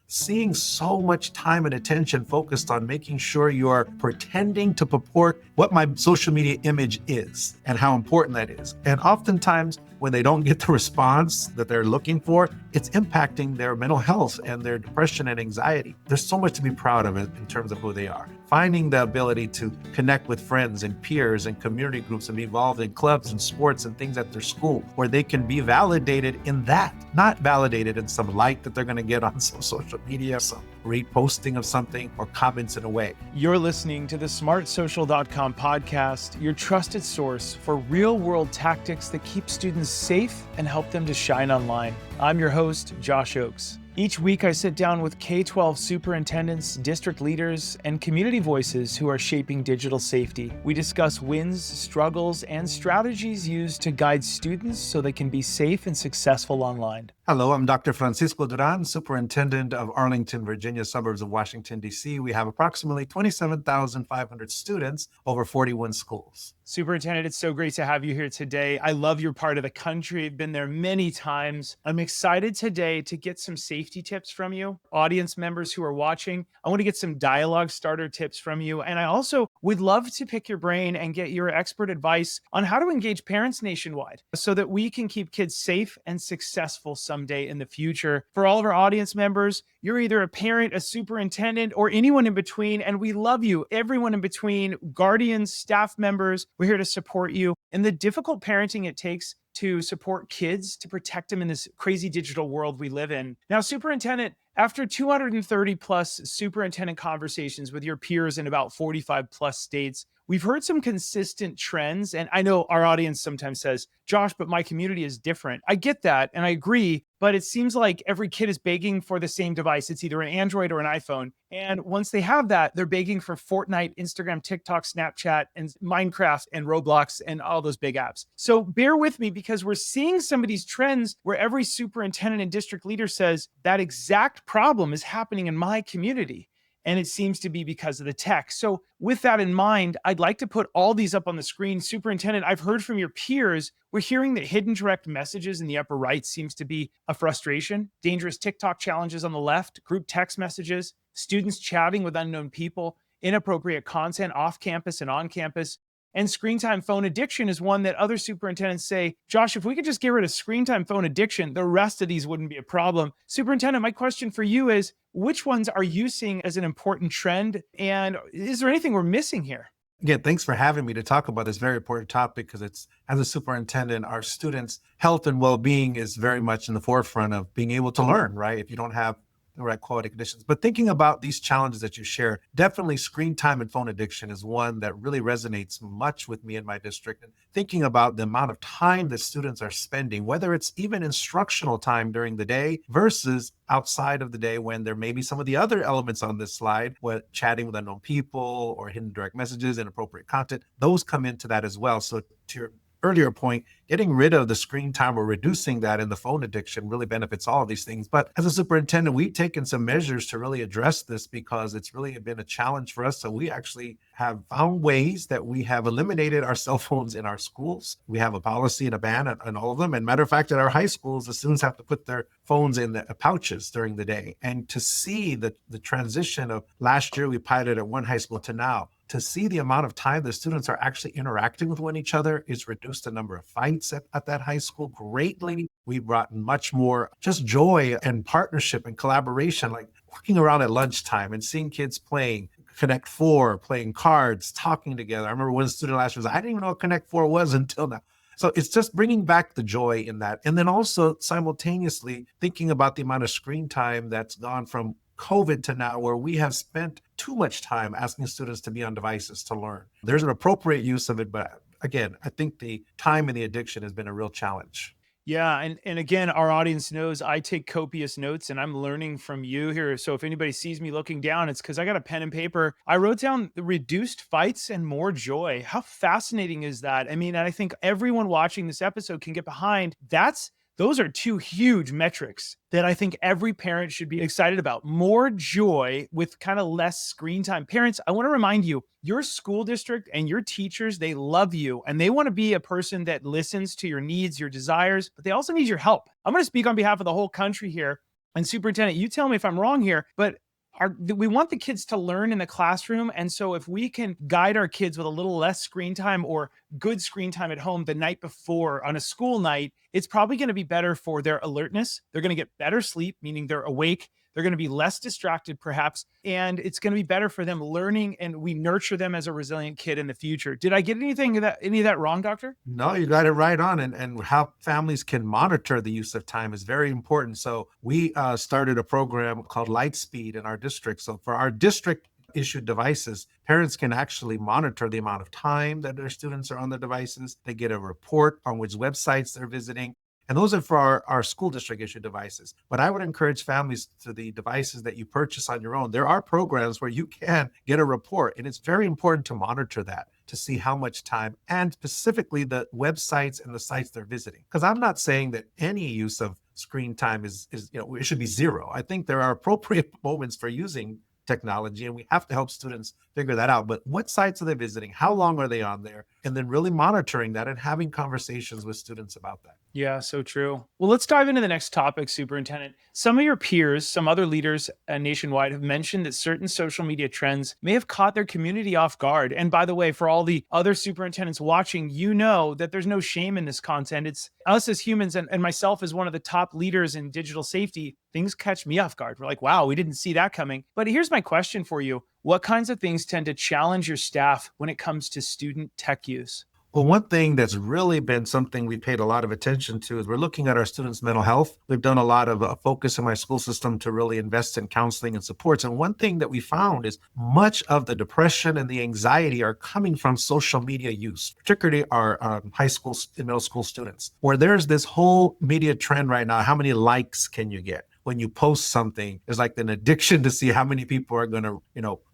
seeing so much time and attention focused on making sure you're pretending to purport what my social media image is and how important that is. And oftentimes, when they don't get the response that they're looking for, it's impacting their mental health and their depression and anxiety. There's so much to be proud of in terms of who they are. Finding the ability to connect with friends and peers and community groups and be involved in clubs and sports and things at their school where they can be validated in that, not validated in some like that they're going to get on some social media, some reposting of something or comments in a way. You're listening to the smartsocial.com podcast, your trusted source for real-world tactics that keep students safe and help them to shine online. I'm your host, Josh Oakes. Each week, I sit down with K-12 superintendents, district leaders, and community voices who are shaping digital safety. We discuss wins, struggles, and strategies used to guide students so they can be safe and successful online. Hello, I'm Dr. Francisco Duran, Superintendent of Arlington, Virginia, suburbs of Washington, D.C. We have approximately 27,500 students, over 41 schools. Superintendent, it's so great to have you here today. I love your part of the country. I've been there many times. I'm excited today to get some safety tips from you. Audience members who are watching, I want to get some dialogue starter tips from you. And I also would love to pick your brain and get your expert advice on how to engage parents nationwide so that we can keep kids safe and successful someday in the future. For all of our audience members, you're either a parent, a superintendent, or anyone in between, and we love you. Everyone in between, guardians, staff members, we're here to support you in the difficult parenting it takes to support kids, to protect them in this crazy digital world we live in. Now, Superintendent, after 230 plus superintendent conversations with your peers in about 45 plus states, we've heard some consistent trends. And I know our audience sometimes says, Josh, but my community is different. I get that. And I agree. But it seems like every kid is begging for the same device. It's either an Android or an iPhone. And once they have that, they're begging for Fortnite, Instagram, TikTok, Snapchat, and Minecraft, and Roblox, and all those big apps. So bear with me because we're seeing some of these trends where every superintendent and district leader says that exact problem is happening in my community. And it seems to be because of the tech. So with that in mind, I'd like to put all these up on the screen. Superintendent, I've heard from your peers, we're hearing that hidden direct messages in the upper right seems to be a frustration, dangerous TikTok challenges on the left, group text messages, students chatting with unknown people, inappropriate content off campus and on campus. And screen time phone addiction is one that other superintendents say, Josh, if we could just get rid of screen time phone addiction, the rest of these wouldn't be a problem. Superintendent, my question for you is, which ones are you seeing as an important trend? And is there anything we're missing here? Again, thanks for having me to talk about this very important topic because it's, as a superintendent, our students' health and well-being is very much in the forefront of being able to learn, right? If you don't have the right quality conditions. But thinking about these challenges that you share, definitely screen time and phone addiction is one that really resonates much with me in my district. And thinking about the amount of time that students are spending, whether it's even instructional time during the day versus outside of the day when there may be some of the other elements on this slide, where chatting with unknown people or hidden direct messages, inappropriate content, those come into that as well. So to your earlier point, getting rid of the screen time or reducing that and the phone addiction really benefits all of these things. But as a superintendent, we've taken some measures to really address this because it's really been a challenge for us. So we actually have found ways that we have eliminated our cell phones in our schools. We have a policy and a ban on all of them. And matter of fact, at our high schools, the students have to put their phones in the pouches during the day. And to see the transition of last year, we piloted at one high school to now, to see the amount of time the students are actually interacting with one each other, is reduced the number of fights at that high school greatly. We brought much more just joy and partnership and collaboration, like walking around at lunchtime and seeing kids playing Connect Four, playing cards, talking together. I remember one student last year was, I didn't even know what Connect Four was until now. So it's just bringing back the joy in that. And then also simultaneously thinking about the amount of screen time that's gone from COVID to now, where we have spent too much time asking students to be on devices to learn. There's an appropriate use of it, but again, I think the time and the addiction has been a real challenge. Yeah. And again, our audience knows I take copious notes and I'm learning from you here. So if anybody sees me looking down, it's because I got a pen and paper. I wrote down the reduced fights and more joy. How fascinating is that? I mean, I think everyone watching this episode can get behind those are two huge metrics that I think every parent should be excited about. More joy with kind of less screen time. Parents, I want to remind you, your school district and your teachers, they love you and they want to be a person that listens to your needs, your desires, but they also need your help. I'm going to speak on behalf of the whole country here. And superintendent, you tell me if I'm wrong here, but we want the kids to learn in the classroom. And so if we can guide our kids with a little less screen time or good screen time at home the night before on a school night, it's probably going to be better for their alertness. They're going to get better sleep, meaning they're awake. They're going to be less distracted, perhaps, and it's going to be better for them learning. And we nurture them as a resilient kid in the future. Did I get any of that wrong, doctor? No, you got it right on. And how families can monitor the use of time is very important. So we started a program called Lightspeed in our district. So for our district issued devices, parents can actually monitor the amount of time that their students are on the devices. They get a report on which websites they're visiting. And those are for our school district issued devices. But I would encourage families to the devices that you purchase on your own. There are programs where you can get a report, and it's very important to monitor that to see how much time and specifically the websites and the sites they're visiting. Because I'm not saying that any use of screen time is it should be zero. I think there are appropriate moments for using technology, and we have to help students figure that out. But what sites are they visiting? How long are they on there? And then really monitoring that and having conversations with students about that. Yeah, so true. Well, let's dive into the next topic, Superintendent. Some of your peers, some other leaders nationwide have mentioned that certain social media trends may have caught their community off guard. And by the way, for all the other superintendents watching, you know that there's no shame in this content. It's us as humans and myself as one of the top leaders in digital safety. Things catch me off guard. We're like, wow, we didn't see that coming. But here's my question for you. What kinds of things tend to challenge your staff when it comes to student tech use? Well, one thing that's really been something we paid a lot of attention to is we're looking at our students' mental health. We've done a lot of focus in my school system to really invest in counseling and supports. And one thing that we found is much of the depression and the anxiety are coming from social media use, particularly our high school and middle school students, where there's this whole media trend right now. How many likes can you get? When you post something, there's like an addiction to see how many people are going to,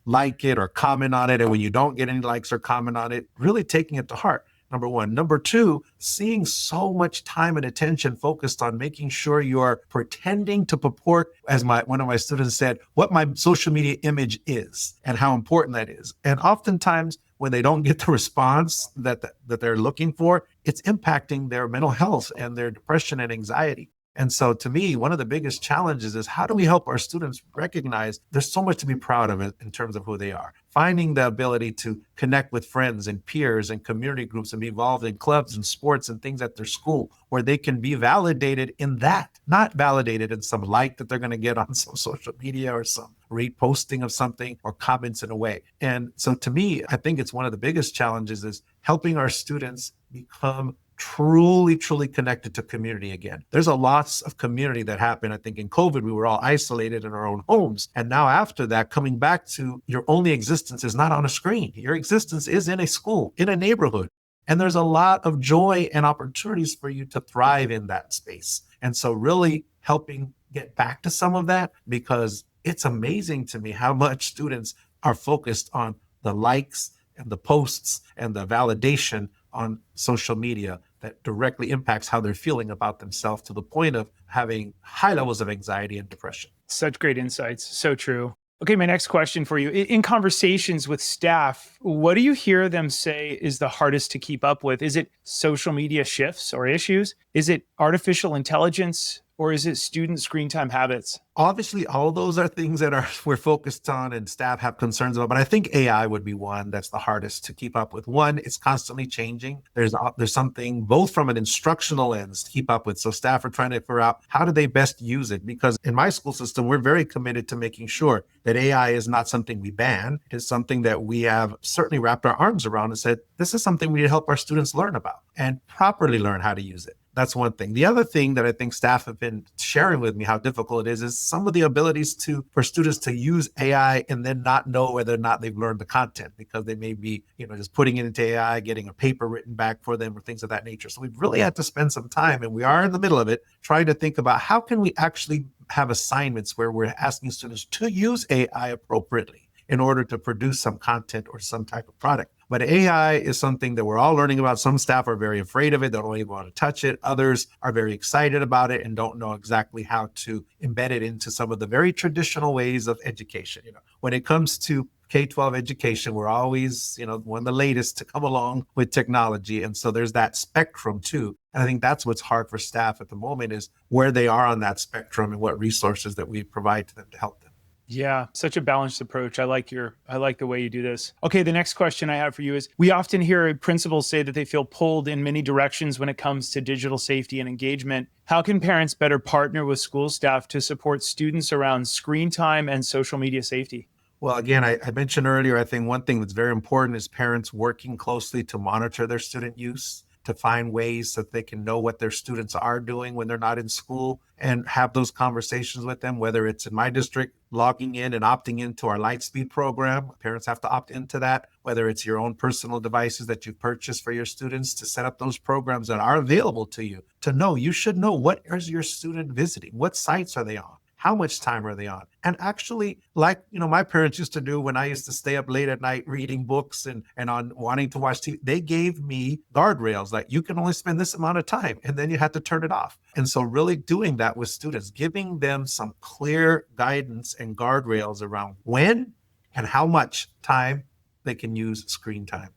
like it or comment on it. And when you don't get any likes or comment on it, really taking it to heart. Number one. Number two, seeing so much time and attention focused on making sure you're pretending to purport, as one of my students said, what my social media image is and how important that is. And oftentimes when they don't get the response that they're looking for, it's impacting their mental health and their depression and anxiety. And so to me, one of the biggest challenges is how do we help our students recognize there's so much to be proud of in terms of who they are. Finding the ability to connect with friends and peers and community groups and be involved in clubs and sports and things at their school where they can be validated in that, not validated in some like that they're going to get on some social media or some reposting of something or comments in a way. And so to me, I think it's one of the biggest challenges is helping our students become truly connected to community again. There's a loss of community that happened. I think in COVID, we were all isolated in our own homes. And now after that, coming back to your only existence is not on a screen. Your existence is in a school, in a neighborhood. And there's a lot of joy and opportunities for you to thrive in that space. And so really helping get back to some of that, because it's amazing to me how much students are focused on the likes and the posts and the validation on social media that directly impacts how they're feeling about themselves to the point of having high levels of anxiety and depression. Such great insights. So true. Okay, my next question for you. In conversations with staff, what do you hear them say is the hardest to keep up with? Is it social media shifts or issues? Is it artificial intelligence? Or is it student screen time habits? Obviously, all of those are things that we're focused on and staff have concerns about. But I think AI would be one that's the hardest to keep up with. One, it's constantly changing. There's something both from an instructional lens to keep up with. So staff are trying to figure out how do they best use it? Because in my school system, we're very committed to making sure that AI is not something we ban. It is something that we have certainly wrapped our arms around and said, this is something we need to help our students learn about and properly learn how to use it. That's one thing. The other thing that I think staff have been sharing with me how difficult it is some of the abilities for students to use AI and then not know whether or not they've learned the content because they may be, just putting it into AI, getting a paper written back for them or things of that nature. So we've really had to spend some time, and we are in the middle of it, trying to think about how can we actually have assignments where we're asking students to use AI appropriately in order to produce some content or some type of product. But AI is something that we're all learning about. Some staff are very afraid of it. They don't even want to touch it. Others are very excited about it and don't know exactly how to embed it into some of the very traditional ways of education. When it comes to K-12 education, we're always, one of the latest to come along with technology. And so there's that spectrum too. And I think that's what's hard for staff at the moment, is where they are on that spectrum and what resources that we provide to them to help them. Yeah, such a balanced approach. I like the way you do this. Okay, the next question I have for you is, we often hear principals say that they feel pulled in many directions when it comes to digital safety and engagement. How can parents better partner with school staff to support students around screen time and social media safety? Well, again, I mentioned earlier, I think one thing that's very important is parents working closely to monitor their student use, to find ways that they can know what their students are doing when they're not in school and have those conversations with them, whether it's in my district, logging in and opting into our Lightspeed program. Parents have to opt into that, whether it's your own personal devices that you've purchased for your students, to set up those programs that are available to you, to know. You should know, what is your student visiting? What sites are they on? How much time are they on? And actually, like, my parents used to do when I used to stay up late at night reading books and on wanting to watch TV, they gave me guardrails, like, you can only spend this amount of time and then you have to turn it off. And so really doing that with students, giving them some clear guidance and guardrails around when and how much time they can use screen time.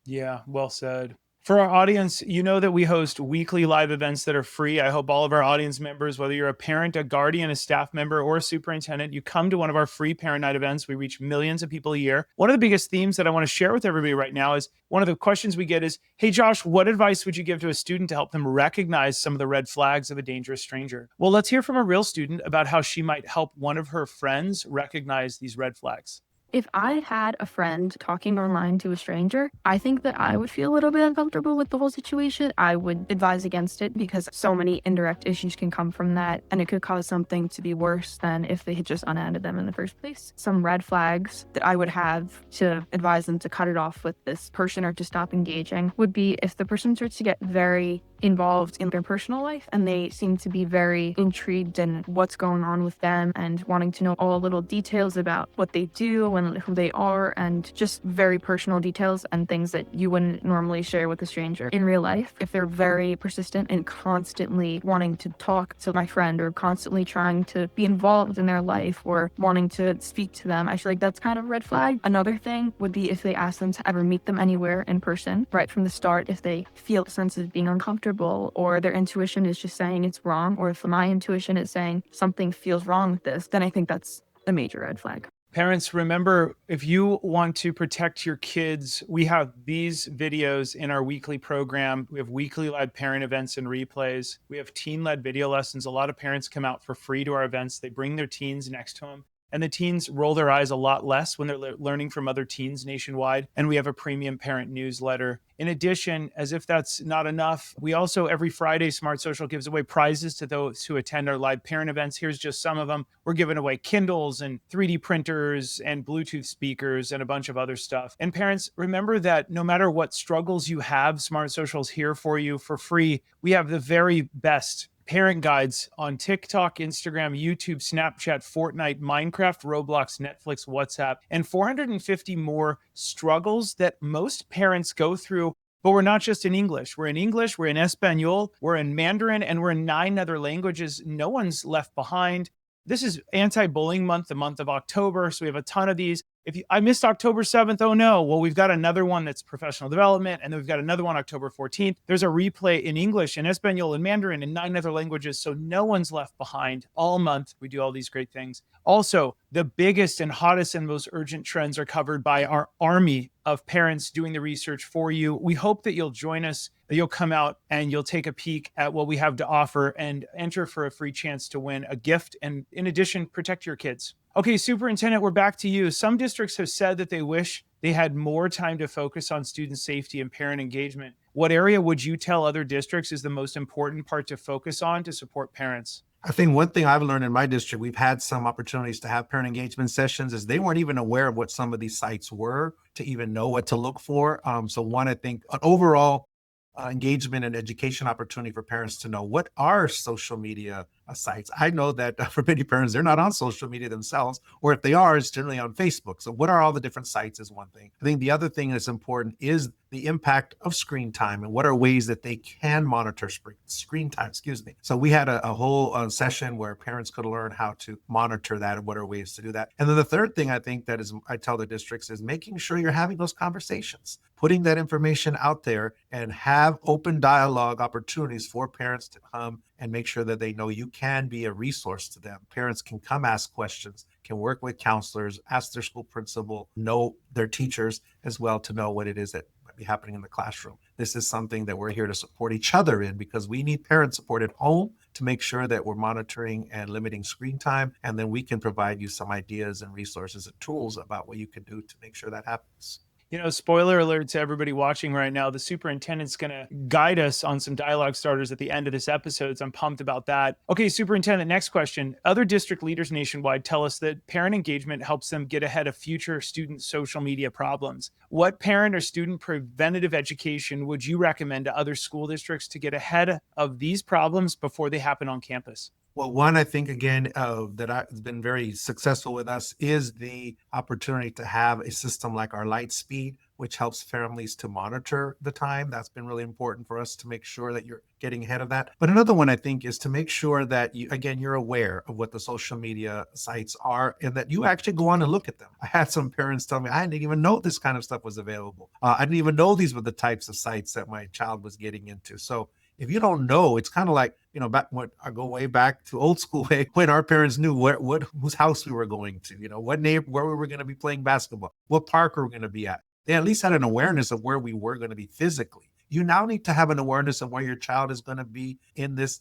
Yeah, well said. For our audience, you know that we host weekly live events that are free. I hope all of our audience members, whether you're a parent, a guardian, a staff member, or a superintendent, you come to one of our free parent night events. We reach millions of people a year. One of the biggest themes that I want to share with everybody right now is, one of the questions we get is, hey, Josh, what advice would you give to a student to help them recognize some of the red flags of a dangerous stranger? Well, let's hear from a real student about how she might help one of her friends recognize these red flags. If I had a friend talking online to a stranger, I think that I would feel a little bit uncomfortable with the whole situation. I would advise against it because so many indirect issues can come from that, and it could cause something to be worse than if they had just unadded them in the first place. Some red flags that I would have to advise them to cut it off with this person or to stop engaging would be if the person starts to get very involved in their personal life and they seem to be very intrigued in what's going on with them and wanting to know all little details about what they do and who they are, and just very personal details and things that you wouldn't normally share with a stranger in real life. If they're very persistent and constantly wanting to talk to my friend or constantly trying to be involved in their life or wanting to speak to them, I feel like that's kind of a red flag. Another thing would be if they ask them to ever meet them anywhere in person right from the start. If they feel a sense of being uncomfortable, or their intuition is just saying it's wrong, or if my intuition is saying something feels wrong with this, then I think that's a major red flag. Parents, remember, if you want to protect your kids, we have these videos in our weekly program. We have weekly live parent events and replays. We have teen-led video lessons. A lot of parents come out for free to our events. They bring their teens next to them, and the teens roll their eyes a lot less when they're learning from other teens nationwide. And we have a premium parent newsletter. In addition, as if that's not enough, we also, every Friday, Smart Social gives away prizes to those who attend our live parent events. Here's just some of them. We're giving away Kindles and 3D printers and Bluetooth speakers and a bunch of other stuff. And parents, remember that no matter what struggles you have, Smart Social's here for you for free. We have the very best parent guides on TikTok, Instagram, YouTube, Snapchat, Fortnite, Minecraft, Roblox, Netflix, WhatsApp, and 450 more struggles that most parents go through. But we're not just in English. We're in English, we're in Espanol, we're in Mandarin, and we're in 9 other languages. No one's left behind. This is anti-bullying month, the month of October. So we have a ton of these. I missed October 7th, oh no. Well, we've got another one that's professional development, and then we've got another one October 14th. There's a replay in English, in Espanol, in Mandarin, and 9 other languages. So no one's left behind. All month, we do all these great things. Also, the biggest and hottest and most urgent trends are covered by our army of parents doing the research for you. We hope that you'll join us, that you'll come out and you'll take a peek at what we have to offer and enter for a free chance to win a gift. And in addition, protect your kids. Okay, Superintendent, we're back to you. Some districts have said that they wish they had more time to focus on student safety and parent engagement. What area would you tell other districts is the most important part to focus on to support parents? I think one thing I've learned in my district, we've had some opportunities to have parent engagement sessions, is they weren't even aware of what some of these sites were to even know what to look for. So one, I think an overall engagement and education opportunity for parents to know, what are social media sites. I know that for many parents, they're not on social media themselves, or if they are, it's generally on Facebook. So what are all the different sites is one thing. I think the other thing that's important is the impact of screen time and what are ways that they can monitor screen time, excuse me. So we had a whole session where parents could learn how to monitor that and what are ways to do that. And then the third thing I think that is, I tell the districts, is making sure you're having those conversations, putting that information out there, and have open dialogue opportunities for parents to come and make sure that they know you can be a resource to them. Parents can come ask questions, can work with counselors, ask their school principal, know their teachers as well, to know what it is that might be happening in the classroom. This is something that we're here to support each other in, because we need parent support at home to make sure that we're monitoring and limiting screen time. And then we can provide you some ideas and resources and tools about what you can do to make sure that happens. Spoiler alert to everybody watching right now, the superintendent's going to guide us on some dialogue starters at the end of this episode. So I'm pumped about that. Okay, superintendent, next question. Other district leaders nationwide tell us that parent engagement helps them get ahead of future student social media problems. What parent or student preventative education would you recommend to other school districts to get ahead of these problems before they happen on campus? Well, one, I think, again, that has been very successful with us is the opportunity to have a system like our Lightspeed, which helps families to monitor the time. That's been really important for us to make sure that you're getting ahead of that. But another one, I think, is to make sure that you're aware of what the social media sites are and that you actually go on and look at them. I had some parents tell me, I didn't even know this kind of stuff was available. I didn't even know these were the types of sites that my child was getting into. So if you don't know, it's kind of like, back when I go way back to old school way, when our parents knew whose house we were going to, what neighbor, where we were going to be playing basketball, what park we were going to be at. They at least had an awareness of where we were going to be physically. You now need to have an awareness of where your child is going to be in this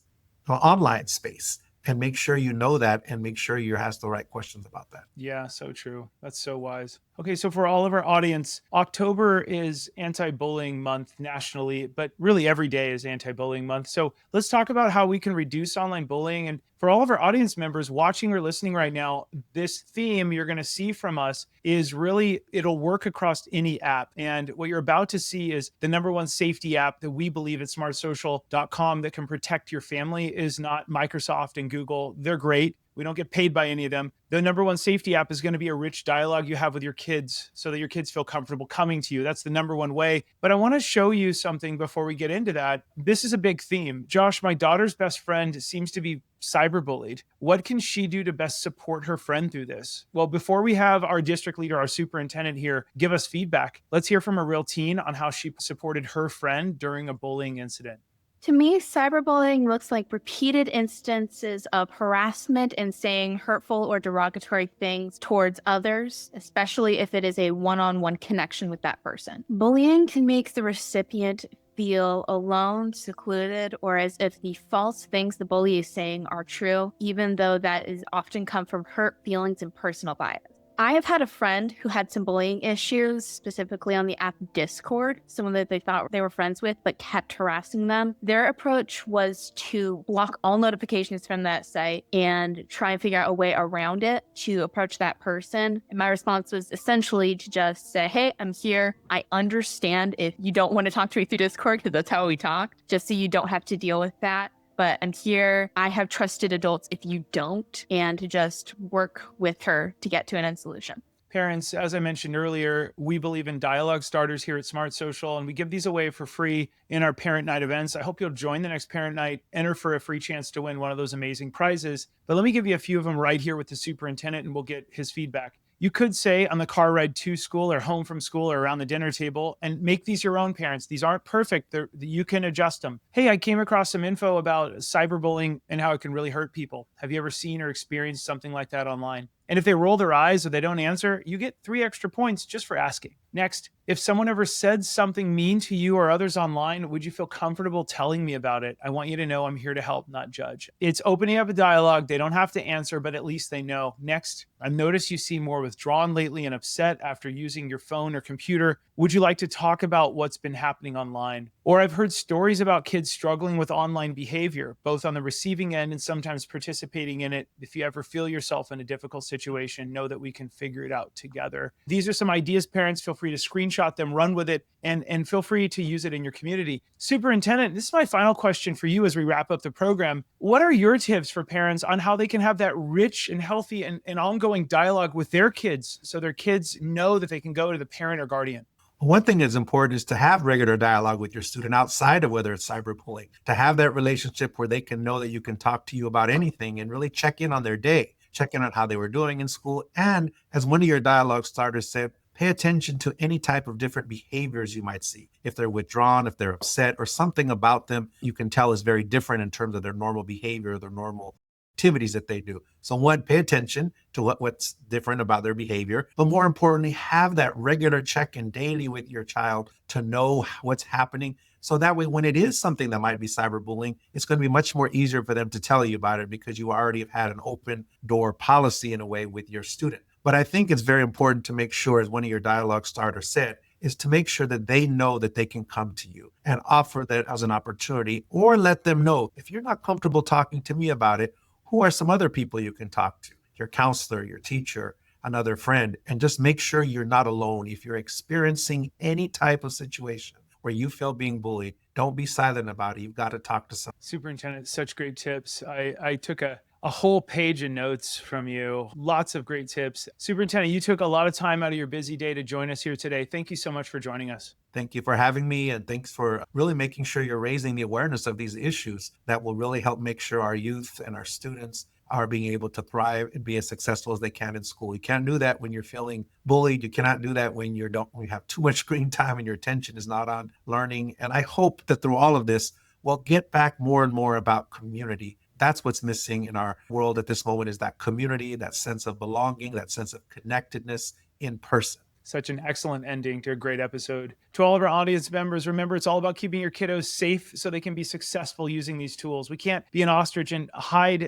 online space, and make sure you know that, and make sure you ask the right questions about that. Yeah, so true. That's so wise. Okay, so for all of our audience, October is anti-bullying month nationally, but really every day is anti-bullying month. So let's talk about how we can reduce online bullying. And for all of our audience members watching or listening right now, this theme you're going to see from us is really, it'll work across any app. And what you're about to see is the number one safety app that we believe at smartsocial.com that can protect your family is not Microsoft and Google. They're great. We don't get paid by any of them. The number one safety app is going to be a rich dialogue you have with your kids so that your kids feel comfortable coming to you. That's the number one way. But I want to show you something before we get into that. This is a big theme. Josh, my daughter's best friend seems to be cyberbullied. What can she do to best support her friend through this? Well, before we have our district leader, our superintendent here, give us feedback, let's hear from a real teen on how she supported her friend during a bullying incident. To me, cyberbullying looks like repeated instances of harassment and saying hurtful or derogatory things towards others, especially if it is a one-on-one connection with that person. Bullying can make the recipient feel alone, secluded, or as if the false things the bully is saying are true, even though that is often come from hurt feelings and personal bias. I have had a friend who had some bullying issues, specifically on the app Discord, someone that they thought they were friends with, but kept harassing them. Their approach was to block all notifications from that site and try and figure out a way around it to approach that person. And my response was essentially to just say, hey, I'm here. I understand if you don't want to talk to me through Discord, because that's how we talk, just so you don't have to deal with that. But I'm here. I have trusted adults if you don't, and to just work with her to get to an end solution. Parents, as I mentioned earlier, we believe in dialogue starters here at Smart Social, and we give these away for free in our parent night events. I hope you'll join the next parent night, enter for a free chance to win one of those amazing prizes. But let me give you a few of them right here with the superintendent, and we'll get his feedback. You could say on the car ride to school or home from school or around the dinner table, and make these your own, parents. These aren't perfect. You can adjust them. Hey, I came across some info about cyberbullying and how it can really hurt people. Have you ever seen or experienced something like that online? And if they roll their eyes or they don't answer, you get 3 extra points just for asking. Next, if someone ever said something mean to you or others online, would you feel comfortable telling me about it? I want you to know I'm here to help, not judge. It's opening up a dialogue. They don't have to answer, but at least they know. Next, I've noticed you seem more withdrawn lately and upset after using your phone or computer. Would you like to talk about what's been happening online? Or I've heard stories about kids struggling with online behavior, both on the receiving end and sometimes participating in it. If you ever feel yourself in a difficult situation, know that we can figure it out together. These are some ideas, parents. Feel free to screenshot them, run with it, and feel free to use it in your community. Superintendent, this is my final question for you as we wrap up the program. What are your tips for parents on how they can have that rich and healthy and ongoing dialogue with their kids so their kids know that they can go to the parent or guardian? One thing that's important is to have regular dialogue with your student outside of whether it's cyberbullying, to have that relationship where they can know that you can talk to you about anything and really check in on their day, check in on how they were doing in school. And as one of your dialogue starters said, pay attention to any type of different behaviors you might see. If they're withdrawn, if they're upset, or something about them you can tell is very different in terms of their normal behavior, their normal activities that they do. So one, pay attention to what's different about their behavior, but more importantly, have that regular check-in daily with your child to know what's happening. So that way, when it is something that might be cyberbullying, it's going to be much more easier for them to tell you about it because you already have had an open door policy in a way with your student. But I think it's very important to make sure, as one of your dialogue starters said, is to make sure that they know that they can come to you and offer that as an opportunity, or let them know, if you're not comfortable talking to me about it, who are some other people you can talk to? Your counselor, your teacher, another friend, and just make sure you're not alone. If you're experiencing any type of situation where you feel being bullied, don't be silent about it. You've got to talk to someone. Superintendent, such great tips. I took a whole page of notes from you. Lots of great tips. Superintendent, you took a lot of time out of your busy day to join us here today. Thank you so much for joining us. Thank you for having me, and thanks for really making sure you're raising the awareness of these issues that will really help make sure our youth and our students are being able to thrive and be as successful as they can in school. You can't do that when you're feeling bullied. You cannot do that when you have too much screen time and your attention is not on learning. And I hope that through all of this, we'll get back more and more about community. That's what's missing in our world at this moment, is that community, that sense of belonging, that sense of connectedness in person. Such an excellent ending to a great episode. To all of our audience members, remember, it's all about keeping your kiddos safe so they can be successful using these tools. We can't be an ostrich and hide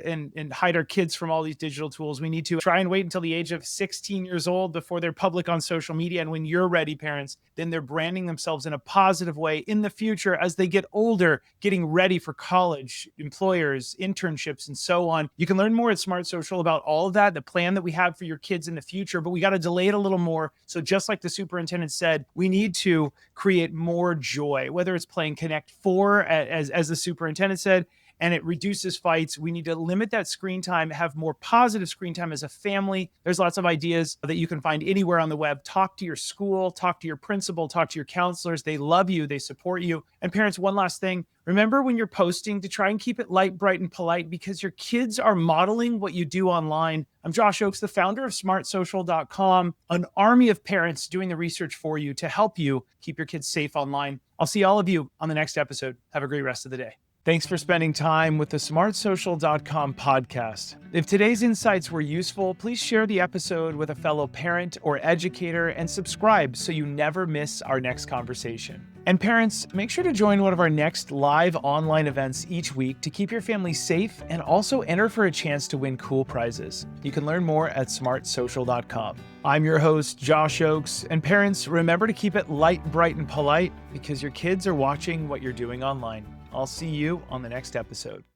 our kids from all these digital tools. We need to try and wait until the age of 16 years old before they're public on social media. And when you're ready, parents, then they're branding themselves in a positive way in the future as they get older, getting ready for college, employers, internships, and so on. You can learn more at Smart Social about all of that, the plan that we have for your kids in the future, but we got to delay it a little more. So just like the superintendent said, we need to create more joy, whether it's playing Connect 4, as the superintendent said, and it reduces fights. We need to limit that screen time, have more positive screen time as a family. There's lots of ideas that you can find anywhere on the web. Talk to your school, talk to your principal, talk to your counselors. They love you, they support you. And parents, one last thing, remember when you're posting to try and keep it light, bright, and polite, because your kids are modeling what you do online. I'm Josh Oakes, the founder of smartsocial.com, an army of parents doing the research for you to help you keep your kids safe online. I'll see all of you on the next episode. Have a great rest of the day. Thanks for spending time with the smartsocial.com podcast. If today's insights were useful, please share the episode with a fellow parent or educator and subscribe so you never miss our next conversation. And parents, make sure to join one of our next live online events each week to keep your family safe and also enter for a chance to win cool prizes. You can learn more at smartsocial.com. I'm your host, Josh Oakes, and parents, remember to keep it light, bright, and polite because your kids are watching what you're doing online. I'll see you on the next episode.